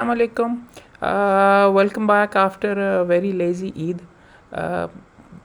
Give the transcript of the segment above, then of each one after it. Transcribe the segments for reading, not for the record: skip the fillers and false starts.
Assalamu alaikum. Welcome back after a very lazy Eid.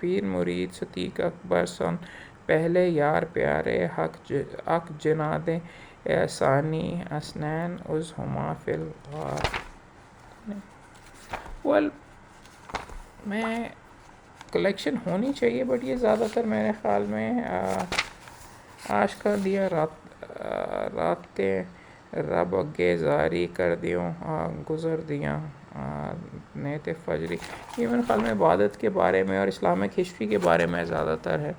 پیر مرید صدیق اکبر سن پہلے یار پیارے حق جناد ثانی اسنین از ہما فی الغار. ویل میں کلیکشن ہونی چاہیے بٹ یہ زیادہ تر میرے خیال میں آج کا دیا راتیں رب اگے زاری کر دیوں گزر دیاں نیت فجری. یہ میرے خیال میں عبادت کے بارے میں اور اسلامک ہسٹری کے بارے میں زیادہ تر ہے.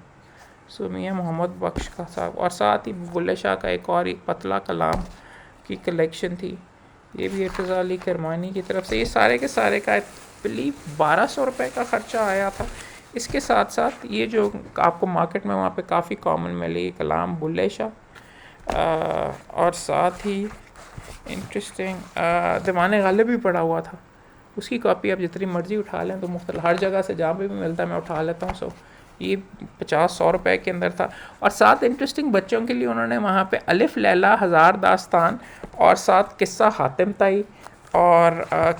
سو میاں محمد بخش کا صاحب اور ساتھ ہی بلے شاہ کا ایک پتلا کلام کی کلیکشن تھی. یہ بھی ارتضیٰ علی کرمانی کی طرف سے. یہ سارے کے سارے کا بلیو 1200 روپے کا خرچہ آیا تھا. اس کے ساتھ ساتھ یہ جو آپ کو مارکیٹ میں وہاں پہ کافی کامن ملی کلام بلے شاہ اور ساتھ ہی انٹرسٹنگ دیوان غالب بھی پڑا ہوا تھا. اس کی کاپی آپ جتنی مرضی اٹھا لیں تو مختلف ہر جگہ سے جہاں پہ بھی ملتا ہے میں اٹھا لیتا ہوں. سو یہ 50-100 روپے کے اندر تھا. اور ساتھ انٹرسٹنگ بچوں کے لیے انہوں نے وہاں پہ الف لیلا ہزار داستان اور ساتھ قصہ حاتم طائی اور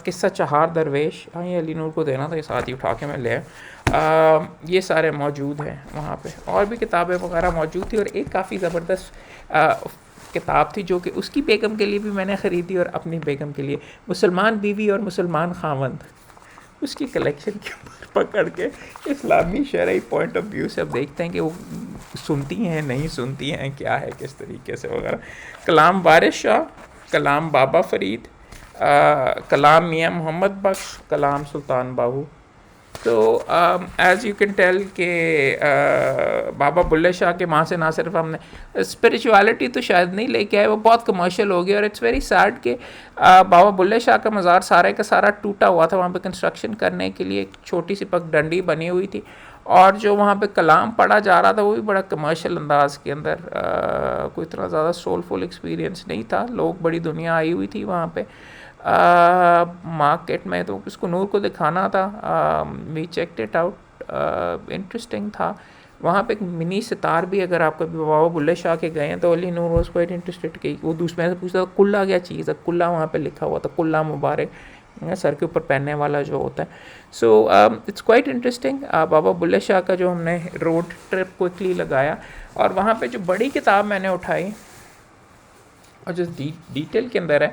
قصہ چہار درویش. ہاں یہ علی نور کو دینا تھا, یہ ساتھ ہی اٹھا کے میں لے یہ سارے موجود ہیں وہاں پہ. اور بھی کتابیں وغیرہ موجود تھی اور ایک کافی زبردست کتاب تھی جو کہ اس کی بیگم کے لیے بھی میں نے خریدی اور اپنی بیگم کے لیے, مسلمان بیوی اور مسلمان خاوند. اس کی کلیکشن کے اوپر پکڑ کے اسلامی شرعی پوائنٹ آف ویو سے اب دیکھتے ہیں کہ وہ سنتی ہیں نہیں سنتی ہیں کیا ہے کس طریقے سے وغیرہ. کلام وارث شاہ, کلام بابا فرید, کلام میاں محمد بخش, کلام سلطان باہو. تو ایز یو کین ٹیل کہ بابا بلے شاہ کے ماں سے نہ صرف ہم نے اسپریچولیٹی تو شاید نہیں لے کے آئے, وہ بہت کمرشل ہو گیا. اور اٹس ویری سیڈ کہ بابا بلے شاہ کا مزار سارے کا سارا ٹوٹا ہوا تھا. وہاں پہ کنسٹرکشن کرنے کے لیے ایک چھوٹی سی پگ ڈنڈی بنی ہوئی تھی اور جو وہاں پہ کلام پڑھا جا رہا تھا وہ بھی بڑا کمرشل انداز کے اندر, کوئی اتنا زیادہ سولفل ایکسپیرینس نہیں تھا. لوگ بڑی دنیا آئی ہوئی تھی وہاں پہ مارکیٹ میں, تو اس کو نور کو دکھانا تھا. وی چیکڈ اٹ آؤٹ, انٹرسٹنگ تھا. وہاں پہ ایک منی ستار بھی, اگر آپ کبھی بابا بلے شاہ کے گئے ہیں تو علی نور واز کوائٹ انٹرسٹڈ کہ وہ دوسرے سے پوچھتا تھا کلا کیا چیز ہے, کلا وہاں پہ لکھا ہوا تھا, کلا مبارک سر کے اوپر پہننے والا جو ہوتا ہے. So it's quite interesting. Baba Bulleh شاہ کا جو ہم نے روڈ ٹرپ کوئکلی لگایا اور وہاں پہ جو بڑی کتاب میں نے اٹھائی اور جو ڈیٹیل کے اندر ہے,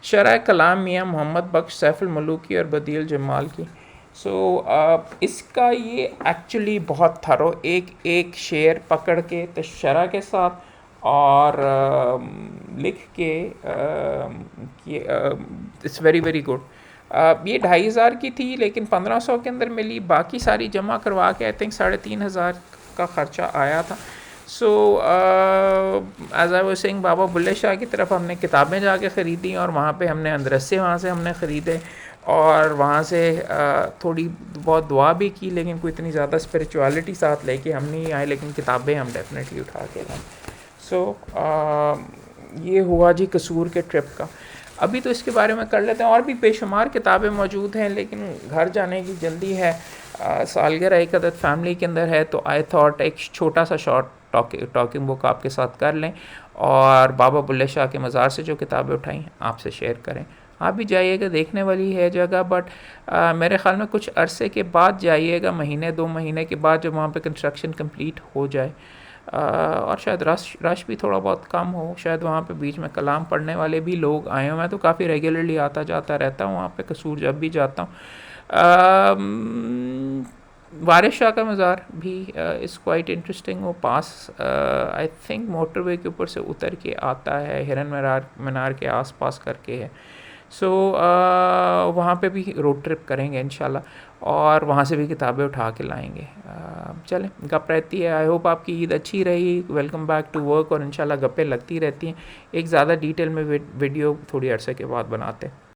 شرح کلام میاں محمد بخش سیف الملوکی اور بدیع الجمال کی. سو اس کا یہ ایکچولی بہت تھرو, ایک شعر پکڑ کے شرح کے ساتھ اور لکھ کے اٹس ویری ویری گڈ. یہ 2500 کی تھی لیکن 1500 کے اندر ملی. باقی ساری جمع کروا کے آئی تھنک 3500 کا خرچہ آیا تھا. So as I was saying بابا بلے شاہ کی طرف ہم نے کتابیں جا کے خریدیں اور وہاں پہ ہم نے اندرسے وہاں سے ہم نے خریدے اور وہاں سے تھوڑی بہت دعا بھی کی, لیکن کوئی اتنی زیادہ اسپریچولیٹی ساتھ لے کے ہم نہیں آئے, لیکن کتابیں ہم ڈیفینیٹلی اٹھا کے لائیں. سو یہ ہوا جی قصور کے ٹرپ کا. ابھی تو اس کے بارے میں کر لیتے ہیں, اور بھی بے شمار کتابیں موجود ہیں لیکن گھر جانے کی جلدی ہے. سالگرہ ایک عدد فیملی کے اندر ہے تو آئی تھاٹ ایک چھوٹا سا شارٹ ٹاکنگ بک آپ کے ساتھ کر لیں اور بابا بلے شاہ کے مزار سے جو کتابیں اٹھائیں آپ سے شیئر کریں. آپ بھی جائیے گا, دیکھنے والی ہے جگہ, بٹ میرے خیال میں کچھ عرصے کے بعد جائیے گا, 1-2 مہینے کے بعد جب وہاں پہ کنسٹرکشن کمپلیٹ ہو جائے اور شاید رش بھی تھوڑا بہت کم ہو. شاید وہاں پہ بیچ میں کلام پڑھنے والے بھی لوگ آئے ہوں. میں تو کافی ریگولرلی آتا جاتا رہتا ہوں وہاں پہ قصور جب بھی جاتا ہوں. وارث شاہ کا مزار بھی از کوائٹ انٹرسٹنگ. وہ پاس آئی تھنک موٹر وے کے اوپر سے اتر کے آتا ہے, ہرن مینار کے آس پاس کر کے ہے. سو وہاں پہ بھی روڈ ٹرپ کریں گے انشاءاللہ اور وہاں سے بھی کتابیں اٹھا کے لائیں گے. چلیں گپ رہتی ہے. آئی ہوپ آپ کی عید اچھی رہی. Welcome back to work. اور انشاءاللہ گپیں لگتی رہتی ہیں. ایک زیادہ ڈیٹیل میں ویڈیو تھوڑی عرصے کے بعد بناتے ہیں.